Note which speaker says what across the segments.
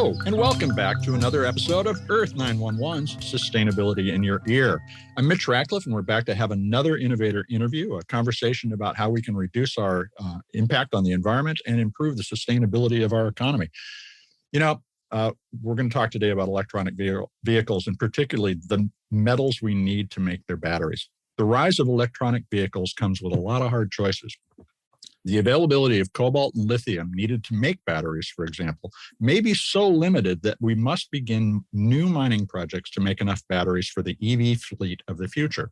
Speaker 1: Hello, and welcome back to another episode of Earth911's Sustainability in Your Ear. I'm Mitch Ratcliffe, and we're back to have another innovator interview, a conversation about how we can reduce our impact on the environment and improve the sustainability of our economy. We're going to talk today about electronic vehicles, and particularly the metals we need to make their batteries. The rise of electronic vehicles comes with a lot of hard choices. The availability of cobalt and lithium needed to make batteries, for example, may be so limited that we must begin new mining projects to make enough batteries for the EV fleet of the future.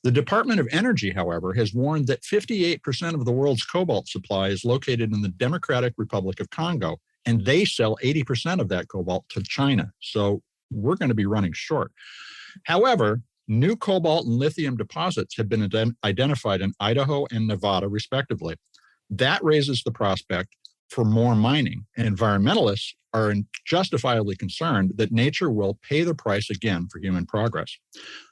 Speaker 1: The Department of Energy, however, has warned that 58% of the world's cobalt supply is located in the Democratic Republic of Congo, and they sell 80% of that cobalt to China. So we're going to be running short. However, new cobalt and lithium deposits have been identified in Idaho and Nevada, respectively. That raises the prospect for more mining, and environmentalists are justifiably concerned that nature will pay the price again for human progress.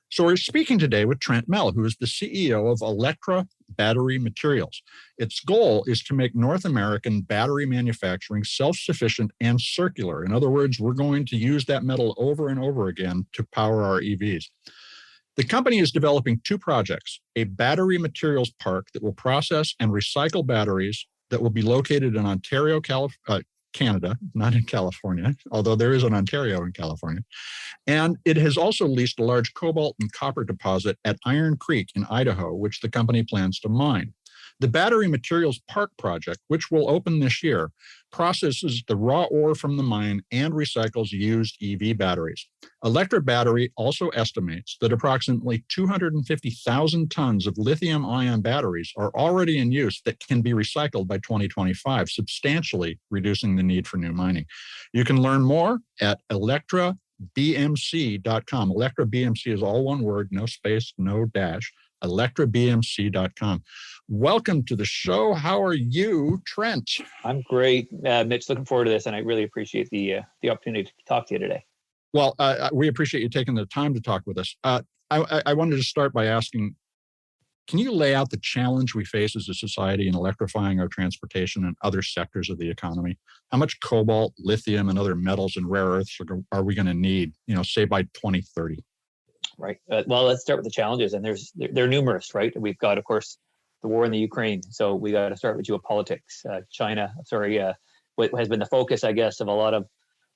Speaker 1: So we're speaking today with Trent Mell, who is the CEO of Electra Battery Materials. Its goal is to make North American battery manufacturing self-sufficient and circular. In other words, we're going to use that metal over and over again to power our EVs. The company is developing two projects, a battery materials park that will process and recycle batteries that will be located in Ontario, Canada, not in California, although there is an Ontario in California. And it has also leased a large cobalt and copper deposit at Iron Creek in Idaho, which the company plans to mine. The Battery Materials Park project, which will open this year, processes the raw ore from the mine and recycles used EV batteries. Electra Battery also estimates that approximately 250,000 tons of lithium-ion batteries are already in use that can be recycled by 2025, substantially reducing the need for new mining. You can learn more at electrabmc.com. Electra BMC is all one word, no space, no dash. electrabmc.com. Welcome to the show. How are you, Trent?
Speaker 2: I'm great, Mitch. Looking forward to this, and I really appreciate the opportunity to talk to you today.
Speaker 1: Well, we appreciate you taking the time to talk with us. I wanted to start by asking, can you lay out the challenge we face as a society in electrifying our transportation and other sectors of the economy? How much cobalt, lithium, and other metals and rare earths are we going to need, say by 2030?
Speaker 2: Right. Well, let's start with the challenges, and they're numerous, right? We've got, of course, the war in the Ukraine. So we got to start with geopolitics. What has been the focus, I guess, of a lot of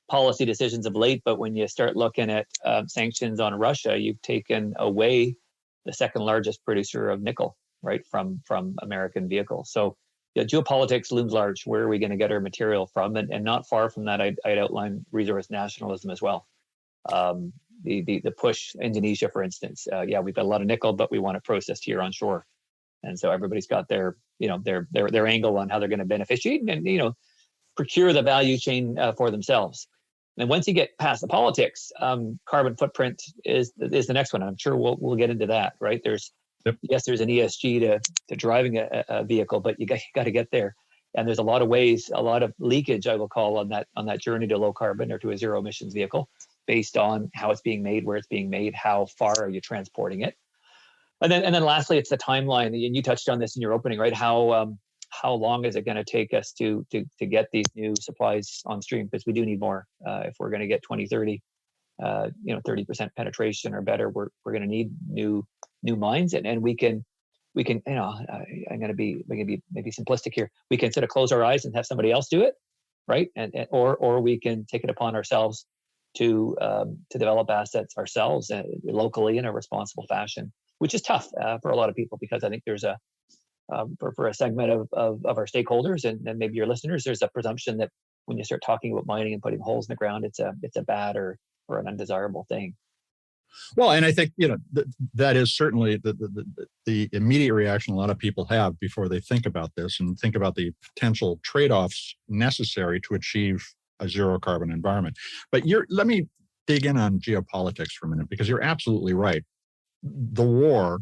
Speaker 2: policy decisions of late. But when you start looking at sanctions on Russia, you've taken away the second largest producer of nickel, right, from American vehicles. So geopolitics looms large. Where are we going to get our material from? And not far from that, I'd outline resource nationalism as well. The push, Indonesia, for instance, we've got a lot of nickel, but we want it processed here on shore. And so everybody's got their angle on how they're going to beneficiate and procure the value chain for themselves. And once you get past the politics, carbon footprint is the next one. I'm sure we'll get into that, right? There's an ESG to driving a vehicle, but you got to get there. And there's a lot of ways, a lot of leakage, I will call, on that journey to low carbon or to a zero emissions vehicle, based on how it's being made, where it's being made, how far are you transporting it. And then lastly, it's the timeline. And you touched on this in your opening, right? How long is it going to take us to get these new supplies on stream? Because we do need more. If we're going to get 2030, 30% penetration or better, we're going to need new mines, and we can. I'm going to be maybe simplistic here. We can sort of close our eyes and have somebody else do it, right? Or we can take it upon ourselves to develop assets ourselves locally in a responsible fashion, which is tough for a lot of people, because I think there's for a segment of our stakeholders and maybe your listeners, there's a presumption that when you start talking about mining and putting holes in the ground, it's a bad or an undesirable thing.
Speaker 1: Well, and I think that is certainly the immediate reaction a lot of people have before they think about this and think about the potential trade-offs necessary to achieve a zero carbon environment. But let me dig in on geopolitics for a minute, because you're absolutely right. The war,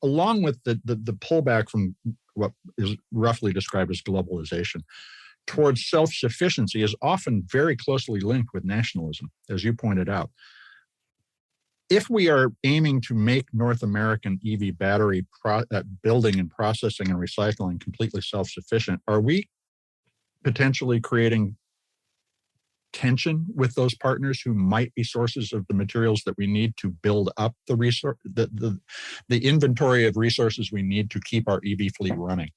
Speaker 1: along with the pullback from what is roughly described as globalization towards self-sufficiency, is often very closely linked with nationalism, as you pointed out. If we are aiming to make North American EV battery building and processing and recycling completely self-sufficient, are we potentially creating tension with those partners who might be sources of the materials that we need to build up the resource, the inventory of resources we need to keep our EV fleet running?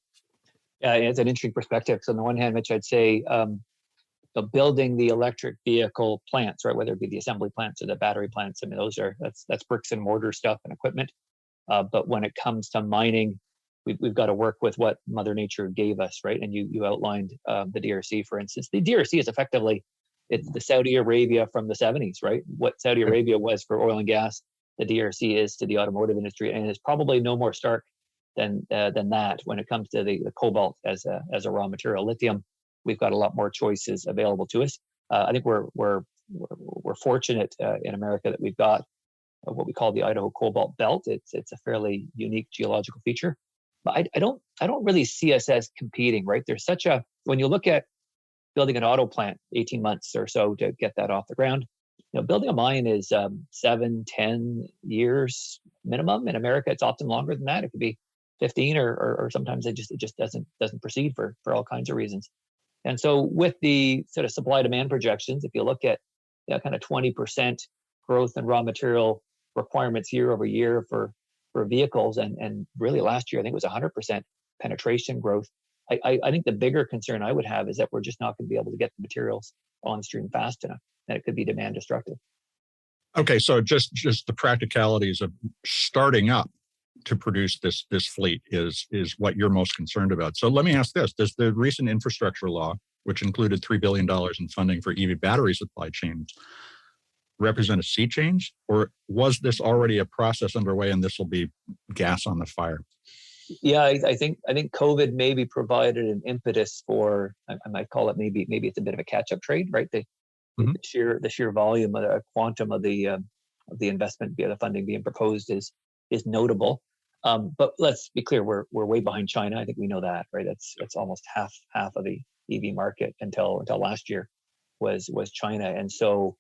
Speaker 2: Yeah, it's an interesting perspective. So on the one hand, Mitch, I'd say so building the electric vehicle plants, right, whether it be the assembly plants or the battery plants, I mean, that's bricks and mortar stuff and equipment. But when it comes to mining, we've got to work with what Mother Nature gave us, right? And you outlined the DRC, for instance. The DRC is effectively it's the Saudi Arabia from the 70s, right? What Saudi Arabia was for oil and gas, the DRC is to the automotive industry, and it's probably no more stark than that when it comes to the cobalt as a raw material. Lithium, we've got a lot more choices available to us. I think we're fortunate in America that we've got what we call the Idaho cobalt belt. It's a fairly unique geological feature, but I don't really see us as competing, right? There's such a, when you look at building an auto plant, 18 months or so to get that off the ground. Building a mine is 7-10 years minimum. In America, it's often longer than that. It could be 15, or sometimes it just doesn't proceed for all kinds of reasons. And so with the sort of supply demand projections, if you look at kind of 20% growth in raw material requirements year over year for vehicles, and really last year I think it was 100% penetration growth. I think the bigger concern I would have is that we're just not going to be able to get the materials on stream fast enough, and it could be demand destructive.
Speaker 1: Okay, so just the practicalities of starting up to produce this fleet is what you're most concerned about. So let me ask this: does the recent infrastructure law, which included $3 billion in funding for EV battery supply chains, represent a sea change, or was this already a process underway and this will be gas on the fire?
Speaker 2: Yeah, I think COVID maybe provided an impetus for, I might call it maybe it's a bit of a catch-up trade, right? The sheer volume, the quantum of the investment via the funding being proposed is notable. But let's be clear, we're way behind China. I think we know that, right? That's almost half of the EV market until last year was China, and so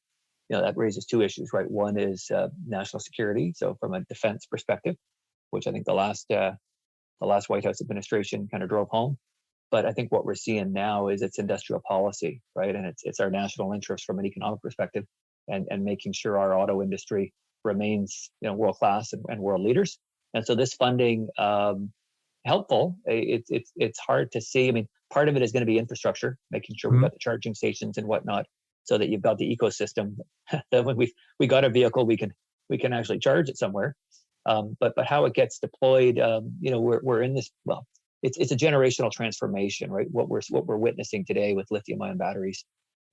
Speaker 2: that raises two issues, right? One is national security. So from a defense perspective, which I think the last White House administration kind of drove home. But I think what we're seeing now is it's industrial policy, right? And it's our national interest from an economic perspective, and making sure our auto industry remains world class and world leaders. And so this funding helpful. It's hard to see. I mean, part of it is going to be infrastructure, making sure we've got the charging stations and whatnot, so that you've got the ecosystem that when we got a vehicle, we can actually charge it somewhere. But how it gets deployed, we're in this. Well, it's a generational transformation, right? What we're witnessing today with lithium-ion batteries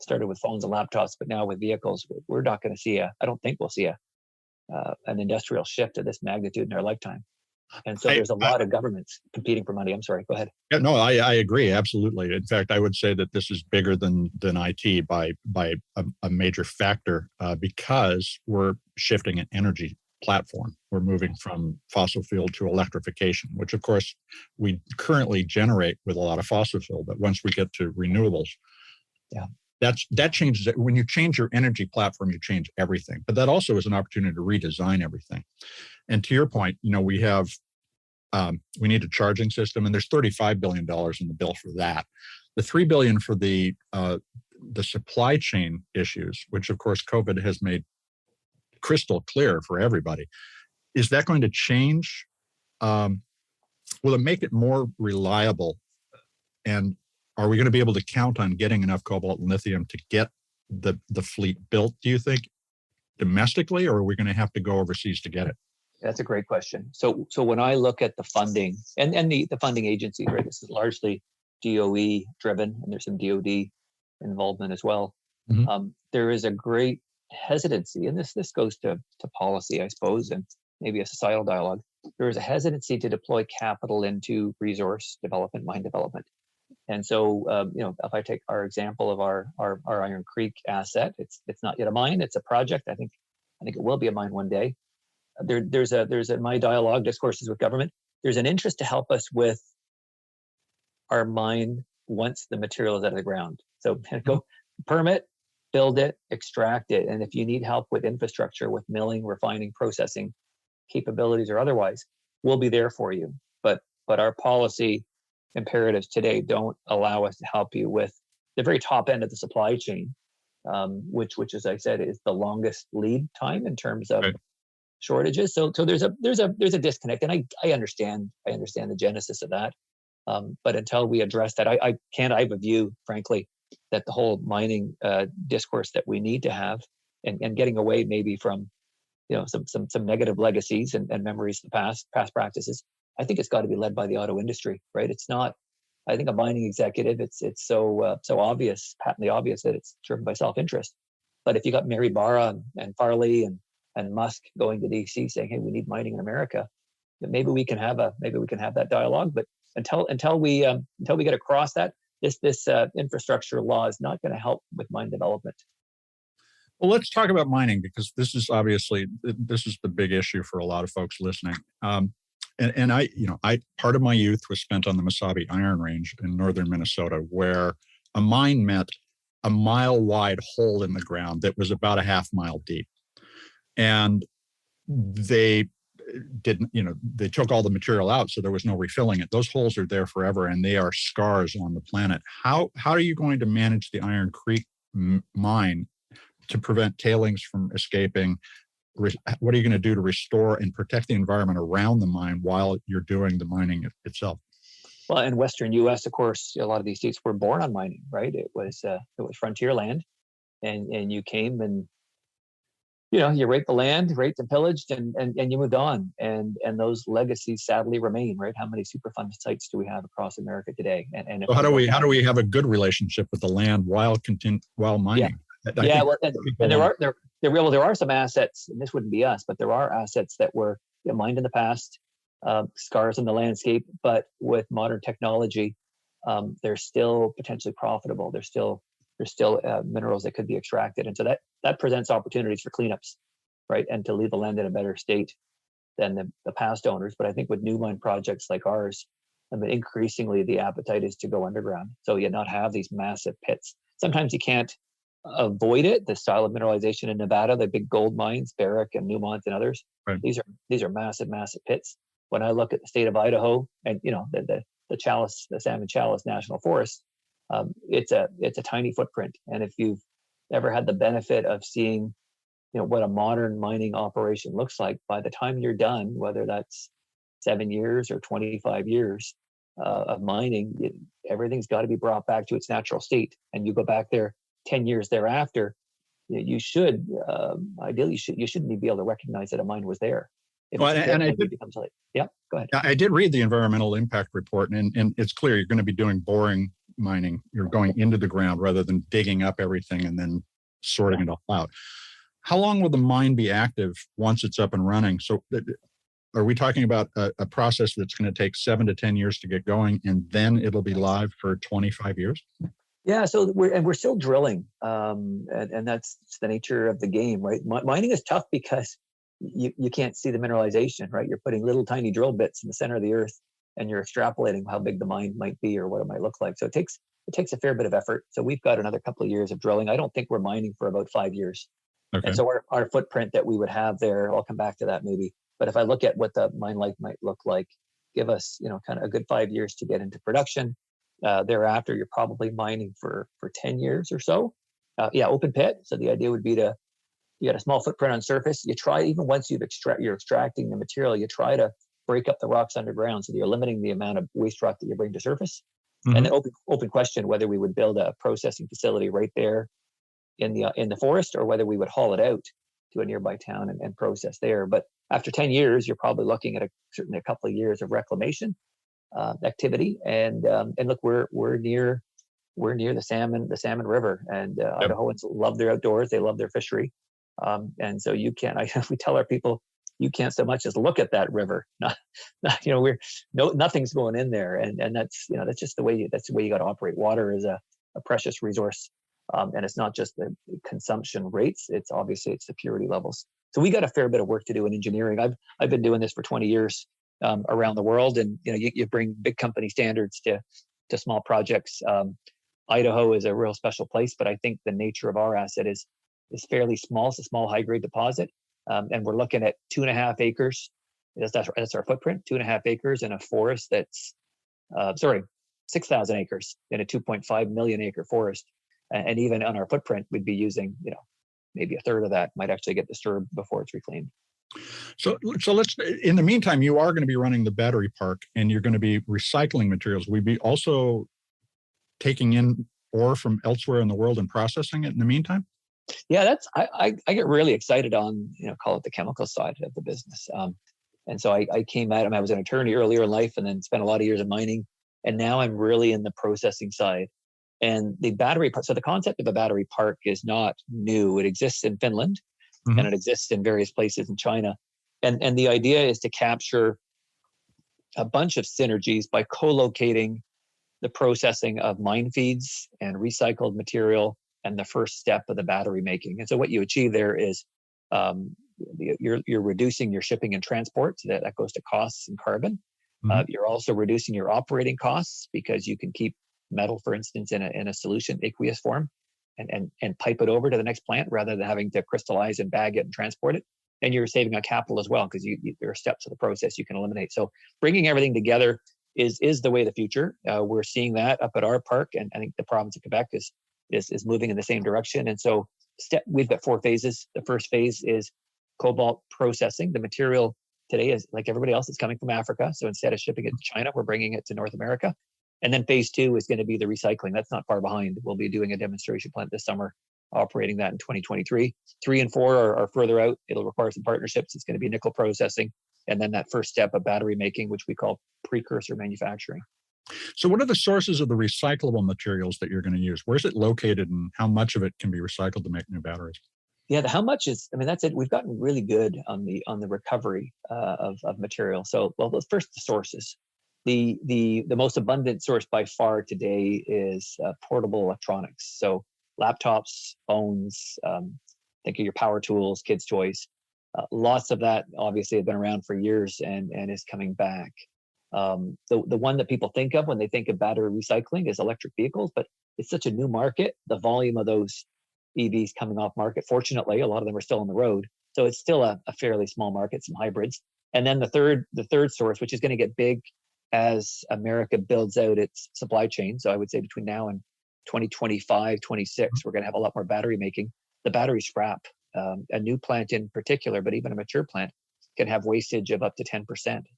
Speaker 2: started with phones and laptops, but now with vehicles, we're not going to see I don't think we'll see an industrial shift of this magnitude in our lifetime. And so there's a lot of governments competing for money. I'm sorry, go ahead.
Speaker 1: Yeah, no, I agree absolutely. In fact, I would say that this is bigger than IT by a major factor because we're shifting an energy platform. We're moving from fossil fuel to electrification, which of course we currently generate with a lot of fossil fuel. But once we get to renewables, that changes it. When you change your energy platform, you change everything. But that also is an opportunity to redesign everything. And to your point, we have we need a charging system, and there's $35 billion in the bill for that. The $3 billion for the supply chain issues, which of course COVID has made crystal clear for everybody. Is that going to change? Will it make it more reliable? And are we going to be able to count on getting enough cobalt and lithium to get the fleet built, do you think, domestically, or are we going to have to go overseas to get it?
Speaker 2: That's a great question. So when I look at the funding and the funding agencies, right, this is largely DOE driven, and there's some DOD involvement as well. Mm-hmm. There is a great hesitancy, and this goes to policy, I suppose, and maybe a societal dialogue. There is a hesitancy to deploy capital into resource development, mine development. And so, if I take our example of our Iron Creek asset, it's not yet a mine; it's a project. I think it will be a mine one day. There's my dialogue discourses with government. There's an interest to help us with our mine once the material is out of the ground. So go permit, build it, extract it, and if you need help with infrastructure, with milling, refining, processing capabilities, or otherwise, we'll be there for you. But our policy imperatives today don't allow us to help you with the very top end of the supply chain. which, as I said, is the longest lead time in terms of
Speaker 1: Right.
Speaker 2: shortages. So there's a disconnect, and I understand the genesis of that. But until we address that, I have a view, frankly, that the whole mining discourse that we need to have, and getting away maybe from some negative legacies and memories of the past practices. I think it's got to be led by the auto industry, right? It's not. I think a mining executive, it's so obvious, patently obvious, that it's driven by self-interest. But if you got Mary Barra and Farley and Musk going to DC saying, "Hey, we need mining in America," then maybe we can have that dialogue. But until we get across that, this infrastructure law is not going to help with mine development.
Speaker 1: Well, let's talk about mining, because this is the big issue for a lot of folks listening. And I part of my youth was spent on the Mesabi Iron Range in northern Minnesota, where a mine met a mile-wide hole in the ground that was about a half mile deep. And they they took all the material out, so there was no refilling it. Those holes are there forever, and they are scars on the planet. How are you going to manage the Iron Creek mine to prevent tailings from escaping? What are you going to do to restore and protect the environment around the mine while you're doing the mining itself?
Speaker 2: Well, in Western U.S., of course, a lot of these states were born on mining, right? It was frontier land, and you came and you raped the land, raped and pillaged, and you moved on. And those legacies sadly remain, right? How many Superfund sites do we have across America today? And
Speaker 1: so how do we have a good relationship with the land while mining?
Speaker 2: Yeah, well, and there are some assets, and this wouldn't be us, but there are assets that were mined in the past, scars in the landscape, but with modern technology, they're still potentially profitable. There's still minerals that could be extracted, and so that presents opportunities for cleanups, right, and to leave the land in a better state than the past owners. But I think with new mine projects like ours, increasingly the appetite is to go underground, so you not have these massive pits. Sometimes you can't avoid it. The style of mineralization in Nevada, the big gold mines, Barrick and Newmont and others,
Speaker 1: right.
Speaker 2: These are massive pits. When I look at the state of Idaho and the Salmon Chalice National Forest, it's a tiny footprint. And if you've ever had the benefit of seeing what a modern mining operation looks like, by the time you're done, whether that's 7 years or 25 years of mining, everything's got to be brought back to its natural state. And you go back there 10 years thereafter, you should ideally you shouldn't be able to recognize that a mine was there.
Speaker 1: Well, and it
Speaker 2: becomes late. Yeah, go ahead.
Speaker 1: I did read the environmental impact report, and it's clear you're going to be doing boring mining. You're going into the ground rather than digging up everything and then sorting it all out. How long will the mine be active once it's up and running? So are we talking about a process that's going to take 7 to 10 years to get going, and then it'll be live for 25 years?
Speaker 2: Yeah, so we're still drilling, and that's the nature of the game, right? Mining is tough because you can't see the mineralization, right? You're putting little tiny drill bits in the center of the earth, and you're extrapolating how big the mine might be or what it might look like. So it takes a fair bit of effort. So we've got another couple of years of drilling. I don't think we're mining for about 5 years.
Speaker 1: Okay.
Speaker 2: And so our footprint that we would have there, I'll come back to that maybe. But if I look at what the mine life might look like, give us kind of a good 5 years to get into production. Thereafter, you're probably mining for 10 years or so. Open pit. So the idea would be you got a small footprint on surface. You try, even once you're extracting the material, you try to break up the rocks underground so that you're limiting the amount of waste rock that you bring to surface. Mm-hmm. And then open question whether we would build a processing facility right there in the forest, or whether we would haul it out to a nearby town and process there. But after 10 years, you're probably looking at certainly a couple of years of reclamation activity. And look, we're near the salmon river, and Idahoans love their outdoors. They love their fishery. And so we tell our people, you can't so much as look at that river. Nothing's going in there. And that's just the way you got to operate. Water is a precious resource. And it's not just the consumption rates, it's the purity levels. So we got a fair bit of work to do in engineering. I've been doing this for 20 years around the world, and you bring big company standards to small projects. Idaho is a real special place, but I think the nature of our asset is fairly small. It's a small high grade deposit, and we're looking at 2.5 acres. That's our footprint. 2.5 acres in a forest that's 6,000 acres in a 2.5 million acre forest. And even on our footprint, we'd be using, maybe a third of that might actually get disturbed before it's reclaimed.
Speaker 1: So let's, in the meantime, you are going to be running the battery park and you're going to be recycling materials. We'd be also taking in ore from elsewhere in the world and processing it in the meantime?
Speaker 2: Yeah, I get really excited on, call it the chemical side of the business. And so I came at it. I was an attorney earlier in life and then spent a lot of years in mining. And now I'm really in the processing side. And the battery part, so the concept of a battery park is not new. It exists in Finland and it exists in various places in China. And the idea is to capture a bunch of synergies by co-locating the processing of mine feeds and recycled material and the first step of the battery making. And so what you achieve there is you're reducing your shipping and transport, so that goes to costs and carbon. You're also reducing your operating costs because you can keep metal, for instance, in a solution, aqueous form, and pipe it over to the next plant rather than having to crystallize and bag it and transport it. And you're saving on capital as well because there are steps of the process you can eliminate. So bringing everything together is the way of the future. We're seeing that up at our park, and I think the province of Quebec is moving in the same direction. And so we've got 4 phases. The first phase is cobalt processing. The material today is like everybody else, it's coming from Africa. So instead of shipping it to China, we're bringing it to North America. And then phase 2 is going to be the recycling. That's not far behind. We'll be doing a demonstration plant this summer, operating that in 2023. 3 and 4 are further out. It'll require some partnerships. It's going to be nickel processing. And then that first step of battery making, which we call precursor manufacturing.
Speaker 1: So what are the sources of the recyclable materials that you're going to use? Where's it located and how much of it can be recycled to make new batteries?
Speaker 2: Yeah, how much is, that's it. We've gotten really good on the recovery of material. So, first the sources. The most abundant source by far today is portable electronics. So laptops, phones, think of your power tools, kids' toys. Lots of that obviously have been around for years and is coming back. The one that people think of when they think of battery recycling is electric vehicles, but it's such a new market. The volume of those EVs coming off market, fortunately, a lot of them are still on the road. So it's still a fairly small market, some hybrids. And then the third source, which is going to get big as America builds out its supply chain. So I would say between now and 2025, 26, we're going to have a lot more battery making. The battery scrap, a new plant in particular, but even a mature plant can have wastage of up to 10%.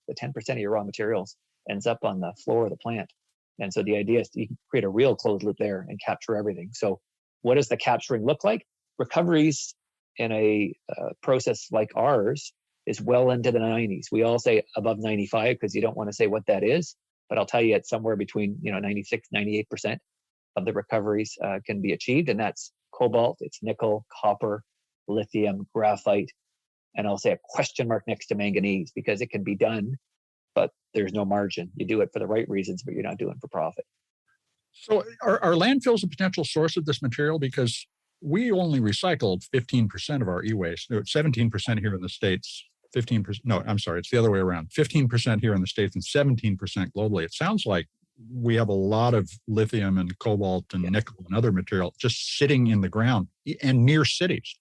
Speaker 2: The 10% of your raw materials ends up on the floor of the plant. And so the idea is you can create a real closed loop there and capture everything. So what does the capturing look like? Recoveries in a process like ours is well into the 90s. We all say above 95 because you don't want to say what that is, but I'll tell you it's somewhere between 96, 98% of the recoveries can be achieved. And that's cobalt, it's nickel, copper, lithium, graphite, and I'll say a question mark next to manganese because it can be done, but there's no margin. You do it for the right reasons, but you're not doing it for profit.
Speaker 1: So are landfills a potential source of this material? Because we only recycled 15% of our e-waste, 17% here in the States, 15%, no, I'm sorry, it's the other way around, 15% here in the States and 17% globally. It sounds like we have a lot of lithium and cobalt and nickel and other material just sitting in the ground and near cities.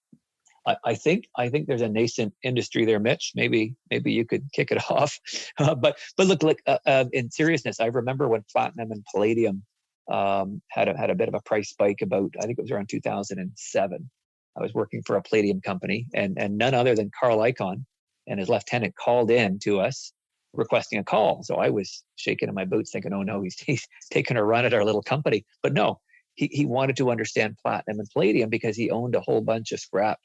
Speaker 2: I think there's a nascent industry there, Mitch. Maybe you could kick it off. But look, in seriousness, I remember when platinum and palladium had a bit of a price spike about, I think it was around 2007. I was working for a palladium company, and none other than Carl Icahn and his lieutenant called in to us requesting a call. So I was shaking in my boots thinking, oh no, he's taking a run at our little company. But no, he wanted to understand platinum and palladium because he owned a whole bunch of scrap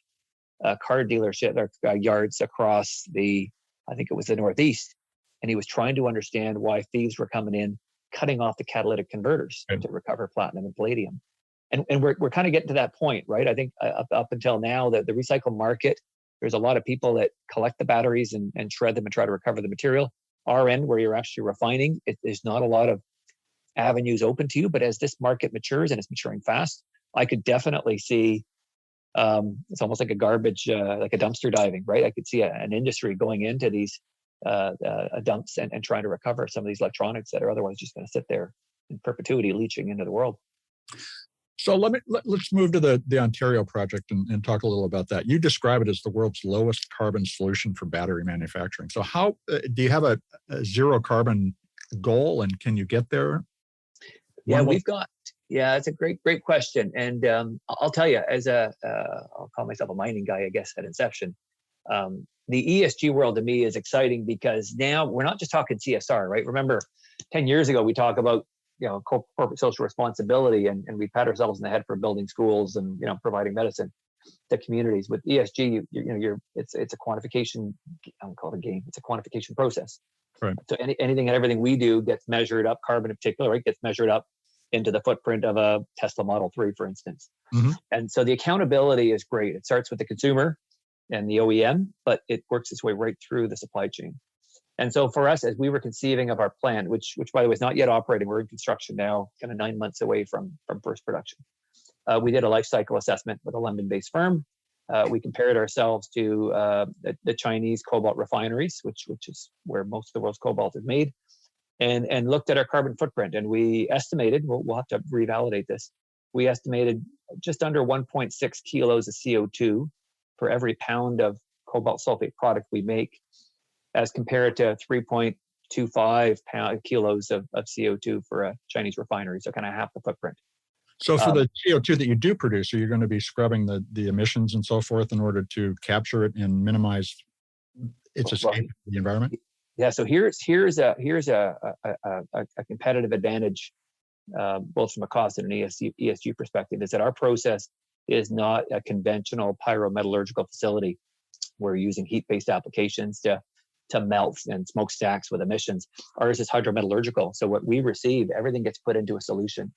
Speaker 2: car dealership yards across I think it was the Northeast. And he was trying to understand why thieves were coming in, cutting off the catalytic converters to recover platinum and palladium. And we're kind of getting to that point, right? I think up until now, the recycle market, there's a lot of people that collect the batteries and shred them and try to recover the material. Our end, where you're actually refining, there's not a lot of avenues open to you. But as this market matures, and it's maturing fast, I could definitely see it's almost like a garbage, like a dumpster diving, right? I could see an industry going into these dumps and trying to recover some of these electronics that are otherwise just going to sit there in perpetuity, leaching into the world.
Speaker 1: So let's move to the Ontario project and talk a little about that. You describe it as the world's lowest carbon solution for battery manufacturing. So how do you have a zero carbon goal, and can you get there?
Speaker 2: Yeah, Yeah, it's a great question. And I'll tell you, as I'll call myself a mining guy, I guess, at inception. The ESG world to me is exciting because now we're not just talking CSR, right? Remember, 10 years ago, we talk about, corporate social responsibility, and we pat ourselves in the head for building schools and, providing medicine to communities. With ESG, it's a quantification, I don't call it a game, it's a quantification process.
Speaker 1: Right.
Speaker 2: So anything and everything we do gets measured up, carbon in particular, right, gets measured up into the footprint of a Tesla Model 3, for instance.
Speaker 1: Mm-hmm.
Speaker 2: And so the accountability is great. It starts with the consumer and the OEM, but it works its way right through the supply chain. And so for us, as we were conceiving of our plant, which by the way is not yet operating, we're in construction now, kind of 9 months away from first production. We did a life cycle assessment with a London-based firm. We compared ourselves to the Chinese cobalt refineries, which is where most of the world's cobalt is made, and looked at our carbon footprint. And we estimated, we'll have to revalidate this, we estimated just under 1.6 kilos of CO2 for every pound of cobalt sulfate product we make, as compared to 3.25 kilos of CO2 for a Chinese refinery, so kind of half the footprint.
Speaker 1: So for the CO2 that you do produce, are you going to be scrubbing the emissions and so forth in order to capture it and minimize its escape to the environment?
Speaker 2: Yeah, so here's a competitive advantage, both from a cost and an ESG perspective, is that our process is not a conventional pyrometallurgical facility. We're using heat-based applications to melt and smokestacks with emissions. Ours is hydrometallurgical. So what we receive, everything gets put into a solution.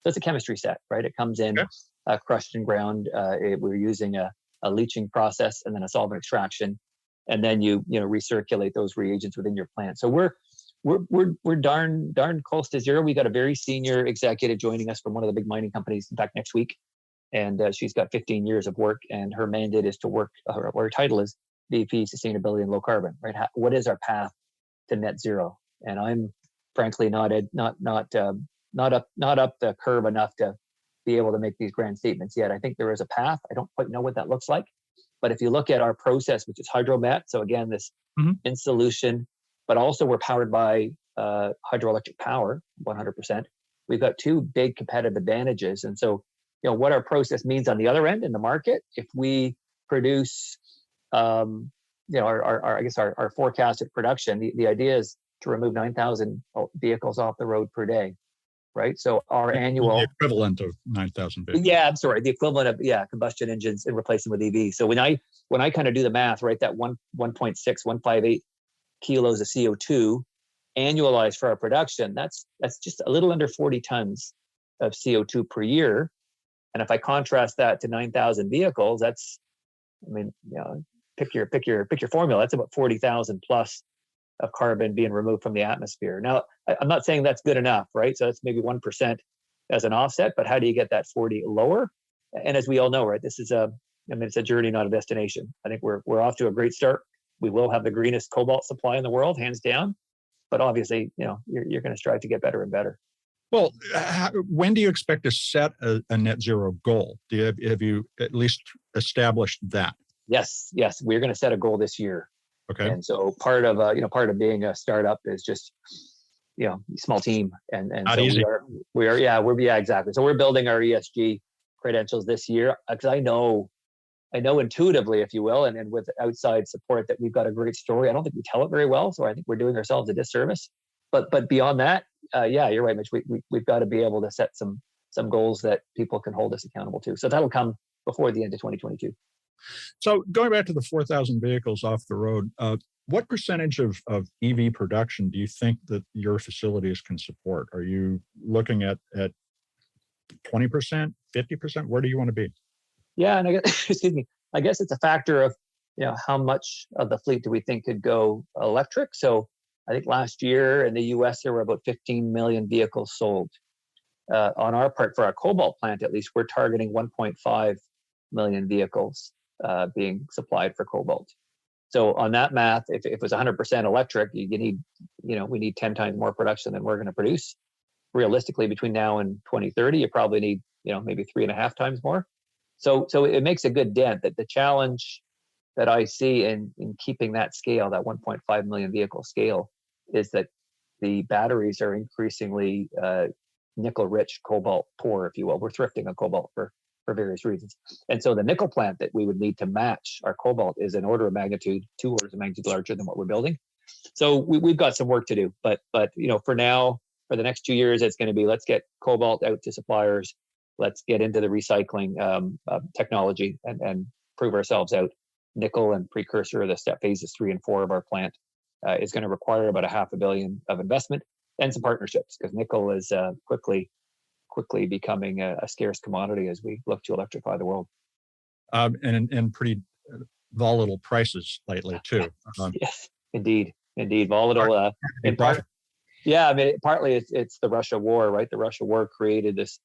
Speaker 2: So it's a chemistry set, right? It comes in crushed and ground. We're using a leaching process and then a solvent extraction, and then you recirculate those reagents within your plant. So we're darn close to zero. We got a very senior executive joining us from one of the big mining companies, in fact, next week, and she's got 15 years of work, and her mandate is to work. Her title is VP Sustainability and Low Carbon. Right? What is our path to net zero? And I'm frankly not up the curve enough to be able to make these grand statements yet. I think there is a path. I don't quite know what that looks like, but if you look at our process, which is hydromet, so again, this in solution, but also we're powered by hydroelectric power, 100%. We've got two big competitive advantages, and so what our process means on the other end in the market. If we produce, our forecasted production, the idea is to remove 9,000 vehicles off the road per day, right? So our annual
Speaker 1: equivalent of 9,000 vehicles.
Speaker 2: Yeah, I'm sorry, the equivalent of combustion engines and replacing with EVs. So when I kind of do the math, right, that 1.6158 kilos of CO2 annualized for our production, that's just a little under 40 tons of CO2 per year. And if I contrast that to 9,000 vehicles, that's, pick your formula. That's about 40,000 plus of carbon being removed from the atmosphere. Now, I'm not saying that's good enough, right? So that's maybe 1% as an offset, but how do you get that 40 lower? And as we all know, right, this is it's a journey, not a destination. I think we're off to a great start. We will have the greenest cobalt supply in the world, hands down. But obviously, you're going to strive to get better and better.
Speaker 1: Well, when do you expect to set a net zero goal? Have you at least established that?
Speaker 2: Yes, we're going to set a goal this year.
Speaker 1: Okay.
Speaker 2: And so part of being a startup is just small team, and
Speaker 1: Not
Speaker 2: so
Speaker 1: easy.
Speaker 2: we're exactly. So we're building our ESG credentials this year, because I know intuitively, if you will, and with outside support, that we've got a great story. I don't think we tell it very well, so I think we're doing ourselves a disservice. But beyond that, you're right, Mitch. We've got to be able to set some goals that people can hold us accountable to. So that'll come before the end of 2022.
Speaker 1: So going back to the 4,000 vehicles off the road, what percentage of EV production do you think that your facilities can support? Are you looking at 20%, 50%? Where do you want to be?
Speaker 2: Yeah, and I guess, excuse me, I guess it's a factor of how much of the fleet do we think could go electric. So I think last year in the U.S. there were about 15 million vehicles sold. On our part, for our cobalt plant at least, we're targeting 1.5 million vehicles being supplied for cobalt. So on that math, if it was 100% electric, we need 10 times more production than we're going to produce. Realistically, between now and 2030, you probably need maybe 3.5 times more. So it makes a good dent. That the challenge that I see in keeping that scale, that 1.5 million vehicle scale, is that the batteries are increasingly nickel rich, cobalt poor, if you will. We're thrifting on cobalt for various reasons. And so the nickel plant that we would need to match our cobalt is an order of magnitude, 2 orders of magnitude larger than what we're building. So we've got some work to do, but for now, for the next 2 years, it's going to be, let's get cobalt out to suppliers. Let's get into the recycling technology and prove ourselves out. Nickel and precursor, the step phases 3 and 4 of our plant is going to require about $500 million of investment and some partnerships, because nickel is quickly becoming a scarce commodity as we look to electrify the world.
Speaker 1: And pretty volatile prices lately too.
Speaker 2: Yes, indeed, volatile. In part, yeah, I mean, partly it's the Russia war, right? The Russia war created this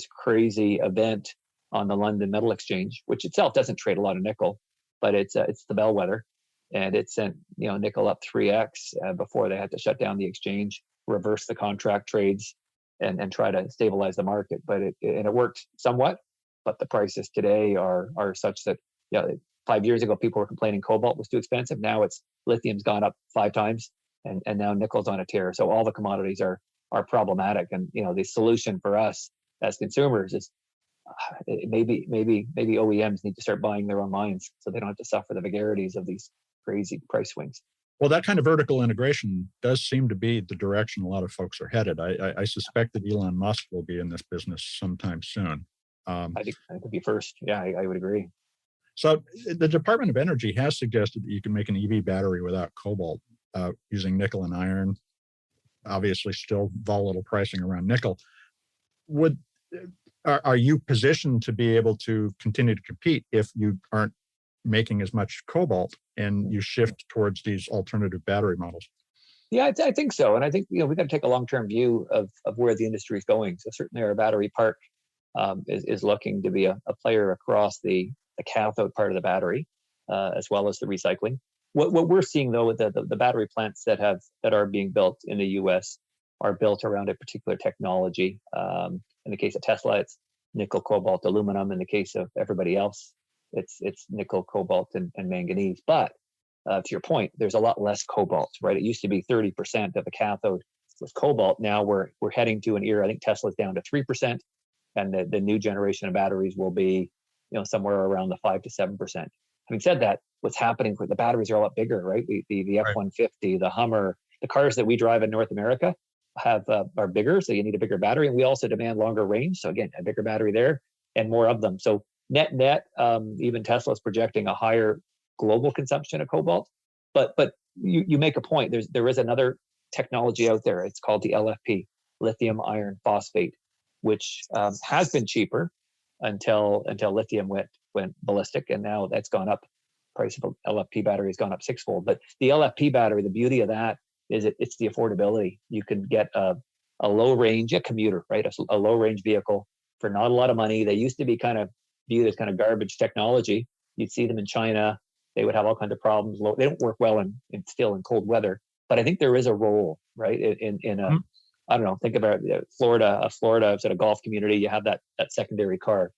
Speaker 2: crazy event on the London Metal Exchange, which itself doesn't trade a lot of nickel, but it's the bellwether, and it sent nickel up 3x before they had to shut down the exchange, reverse the contract trades, and try to stabilize the market. But it worked somewhat, but the prices today are such that 5 years ago people were complaining cobalt was too expensive. Now it's lithium's gone up 5 times, and now nickel's on a tear. So all the commodities are problematic, and the solution for us as consumers is maybe OEMs need to start buying their own mines so they don't have to suffer the vagaries of these crazy price swings.
Speaker 1: Well, that kind of vertical integration does seem to be the direction a lot of folks are headed. I suspect that Elon Musk will be in this business sometime soon.
Speaker 2: I think I could be first. Yeah, I would agree.
Speaker 1: So the Department of Energy has suggested that you can make an EV battery without cobalt using nickel and iron. Obviously, still volatile pricing around nickel. Are you positioned to be able to continue to compete if you aren't making as much cobalt and you shift towards these alternative battery models?
Speaker 2: Yeah, I think so. And I think we've got to take a long-term view of where the industry is going. So certainly our battery park is looking to be a player across the cathode part of the battery, as well as the recycling. What we're seeing though, with the battery plants that are being built in the U.S. are built around a particular technology. In the case of Tesla, it's nickel, cobalt, aluminum. In the case of everybody else, it's nickel, cobalt, and manganese. But to your point, there's a lot less cobalt, right? It used to be 30% of the cathode was cobalt. Now we're heading to an era. I think Tesla's down to 3%, and the new generation of batteries will be somewhere around the 5 to 7%. Having said that, what's happening with the batteries are a lot bigger, right? The F-150, the Hummer, the cars that we drive in North America are bigger, so you need a bigger battery, and we also demand longer range. So again, a bigger battery there and more of them. So net, even Tesla's projecting a higher global consumption of cobalt. But you make a point. There is another technology out there. It's called the LFP, lithium iron phosphate, which has been cheaper until lithium went ballistic, and now that's gone up. Price of LFP battery has gone up 6-fold. But the LFP battery, the beauty of that is it's the affordability. You can get a low range, a commuter, right? A low range vehicle for not a lot of money. They used to be kind of viewed as kind of garbage technology. You'd see them in China. They would have all kinds of problems. They don't work well in cold weather. But I think there is a role, right? In a, I don't know, think about Florida sort of golf community. You have that secondary car.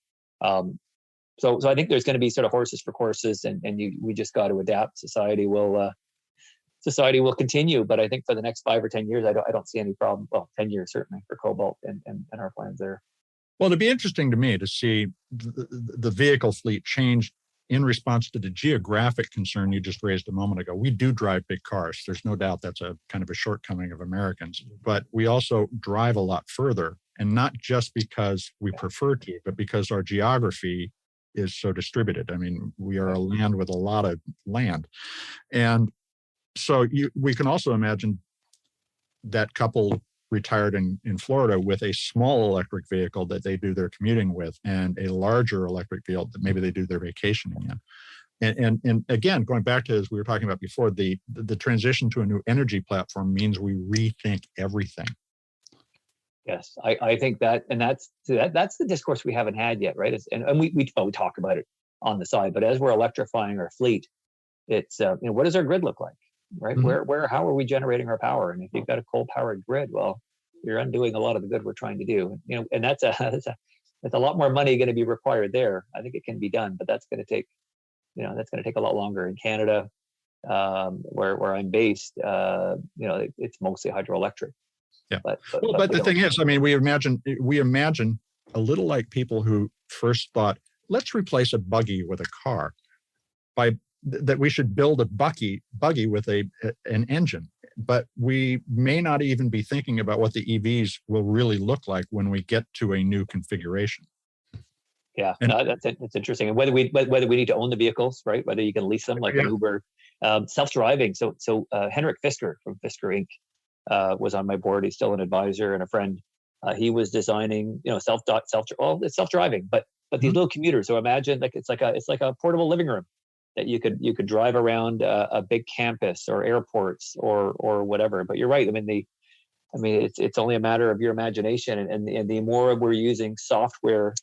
Speaker 2: So I think there's going to be sort of horses for courses, and we just got to adapt. Society will continue, but I think for the next 5 or 10 years, I don't see any problem. Well, 10 years certainly for cobalt and our plans there.
Speaker 1: Well, it'd be interesting to me to see the vehicle fleet change in response to the geographic concern you just raised a moment ago. We do drive big cars. There's no doubt that's a kind of a shortcoming of Americans, but we also drive a lot further, and not just because we prefer to, but because our geography is so distributed. I mean, we are a land with a lot of land. And so we can also imagine that couple retired in Florida with a small electric vehicle that they do their commuting with, and a larger electric vehicle that maybe they do their vacationing in. And again, going back to, as we were talking about before, the transition to a new energy platform means we rethink everything.
Speaker 2: Yes, I think that, and that's the discourse we haven't had yet, right? And we talk about it on the side, but as we're electrifying our fleet, it's what does our grid look like, right? Mm-hmm. How are we generating our power? And if you've got a coal-powered grid, well, you're undoing a lot of the good we're trying to do. And that's a lot more money going to be required there. I think it can be done, but that's going to take a lot longer. In Canada, where I'm based, it's mostly hydroelectric.
Speaker 1: Yeah.
Speaker 2: But
Speaker 1: But
Speaker 2: we
Speaker 1: the
Speaker 2: don't.
Speaker 1: thing is, I mean, we imagine a little like people who first thought, let's replace a buggy with a car that we should build a buggy with an engine. But we may not even be thinking about what the EVs will really look like when we get to a new configuration.
Speaker 2: Yeah,
Speaker 1: And
Speaker 2: no, that's interesting. And whether we need to own the vehicles, right? Whether you can lease them like an Uber, self-driving. So Henrik Fisker from Fisker Inc. Was on my board. He's still an advisor and a friend. He was designing, it's self-driving, but these little commuters. So imagine it's like a portable living room that you could drive around a big campus or airports or whatever. But you're right. I mean it's only a matter of your imagination, and the more we're using software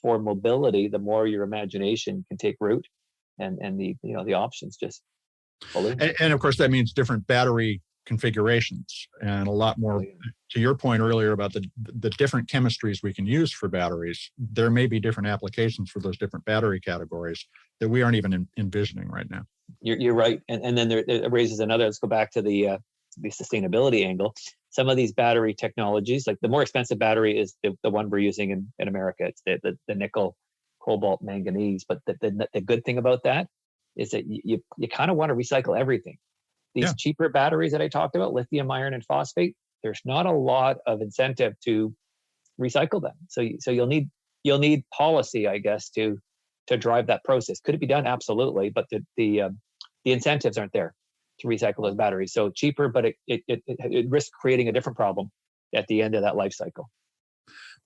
Speaker 2: for mobility, the more your imagination can take root, and the options just balloon.
Speaker 1: and of course that means different battery configurations and a lot more. To your point earlier about the different chemistries we can use for batteries, there may be different applications for those different battery categories that we aren't even envisioning right now.
Speaker 2: You're right, and then it raises another. Let's go back to the sustainability angle. Some of these battery technologies, like the more expensive battery is the one we're using in America. It's the nickel, cobalt, manganese. But the good thing about that is that you kind of want to recycle everything. These cheaper batteries that I talked about, lithium, iron, and phosphate, there's not a lot of incentive to recycle them. So you'll need policy, I guess, to drive that process. Could it be done? Absolutely, but the incentives aren't there to recycle those batteries. So cheaper, but it risks creating a different problem at the end of that life cycle.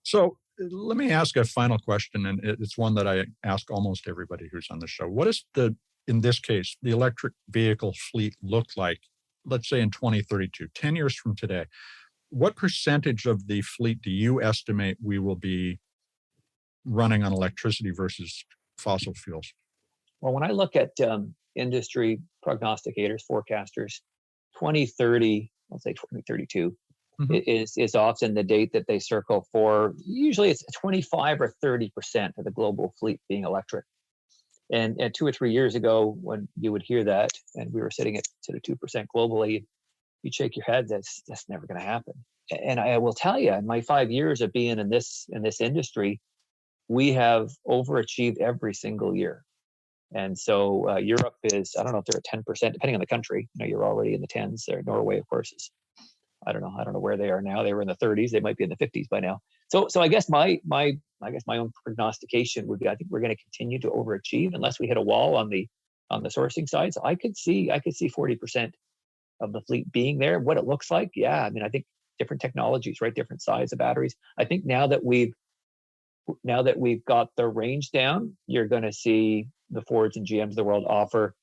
Speaker 1: So let me ask a final question, and it's one that I ask almost everybody who's on the show. What is in this case, the electric vehicle fleet look like, let's say in 2032, 10 years from today? What percentage of the fleet do you estimate we will be running on electricity versus fossil fuels?
Speaker 2: Well, when I look at industry prognosticators, forecasters, 2030, let's say 2032, is often the date that they circle for. Usually it's 25 or 30% of the global fleet being electric. And 2 or 3 years ago, when you would hear that, and we were sitting at sort of 2% globally, you'd shake your head. That's never going to happen. And I will tell you, in my 5 years of being in this industry, we have overachieved every single year. And so Europe is, I don't know if they're at 10%, depending on the country. You're already in the tens. There, Norway, of course, is, I don't know where they are now. They were in the 30s. They might be in the 50s by now. So I guess my own prognostication would be, I think we're going to continue to overachieve unless we hit a wall on the sourcing side. So I could see 40% of the fleet being there. What it looks like, yeah. I mean, I think different technologies, right? Different size of batteries. I think now that we've got the range down, you're going to see the Fords and GMs of the world offer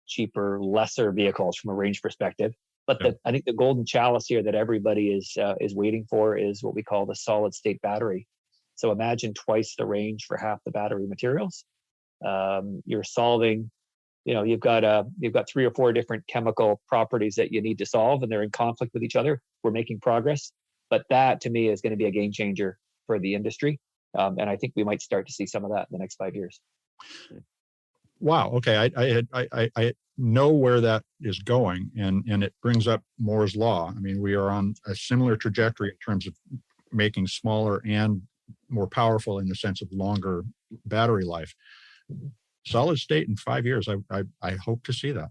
Speaker 2: cheaper, lesser vehicles from a range perspective. But I think the golden chalice here that everybody is waiting for is what we call the solid state battery. So imagine twice the range for half the battery materials. You're solving, you've got 3 or 4 different chemical properties that you need to solve, and they're in conflict with each other. We're making progress, but that to me is going to be a game changer for the industry. And I think we might start to see some of that in the next 5 years.
Speaker 1: Wow. Okay. I know where that is going, and it brings up Moore's law. I mean, we are on a similar trajectory in terms of making smaller and more powerful in the sense of longer battery life. Solid state in 5 years. I hope to see that.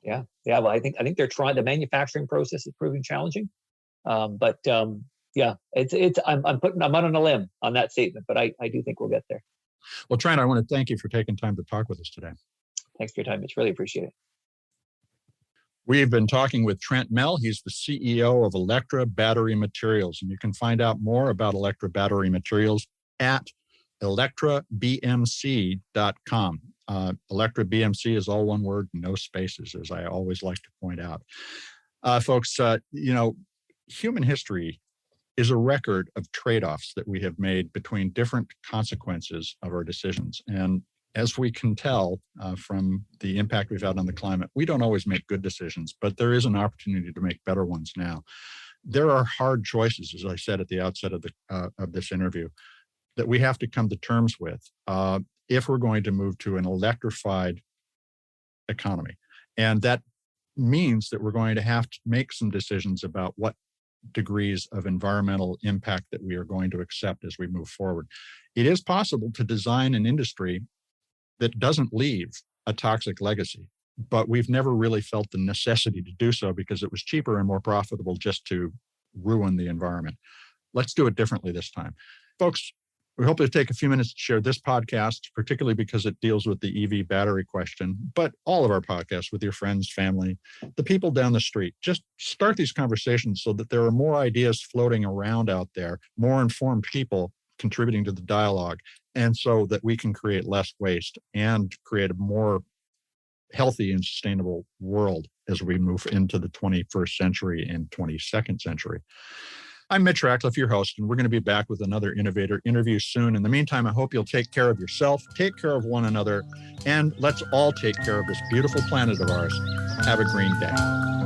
Speaker 2: Yeah. Well, I think they're trying. The manufacturing process is proving challenging, but yeah, I'm on a limb on that statement, but I do think we'll get there.
Speaker 1: Well, Trent, I want to thank you for taking time to talk with us today.
Speaker 2: Thanks for your time. It's really appreciated.
Speaker 1: We've been talking with Trent Mell. He's the CEO of Electra Battery Materials, and you can find out more about Electra Battery Materials at electrabmc.com. Electra BMC is all one word, no spaces, as I always like to point out. Folks, human history is a record of trade-offs that we have made between different consequences of our decisions. And as we can tell from the impact we've had on the climate, we don't always make good decisions, but there is an opportunity to make better ones now. There are hard choices, as I said at the outset of this interview, that we have to come to terms with if we're going to move to an electrified economy. And that means that we're going to have to make some decisions about what degrees of environmental impact that we are going to accept as we move forward. It is possible to design an industry that doesn't leave a toxic legacy, but we've never really felt the necessity to do so because it was cheaper and more profitable just to ruin the environment. Let's do it differently this time. Folks, we hope to take a few minutes to share this podcast, particularly because it deals with the EV battery question, but all of our podcasts with your friends, family, the people down the street. Just start these conversations so that there are more ideas floating around out there, more informed people contributing to the dialogue, and so that we can create less waste and create a more healthy and sustainable world as we move into the 21st century and 22nd century. I'm Mitch Ratcliffe, your host, and we're going to be back with another innovator interview soon. In the meantime, I hope you'll take care of yourself, take care of one another, and let's all take care of this beautiful planet of ours. Have a green day.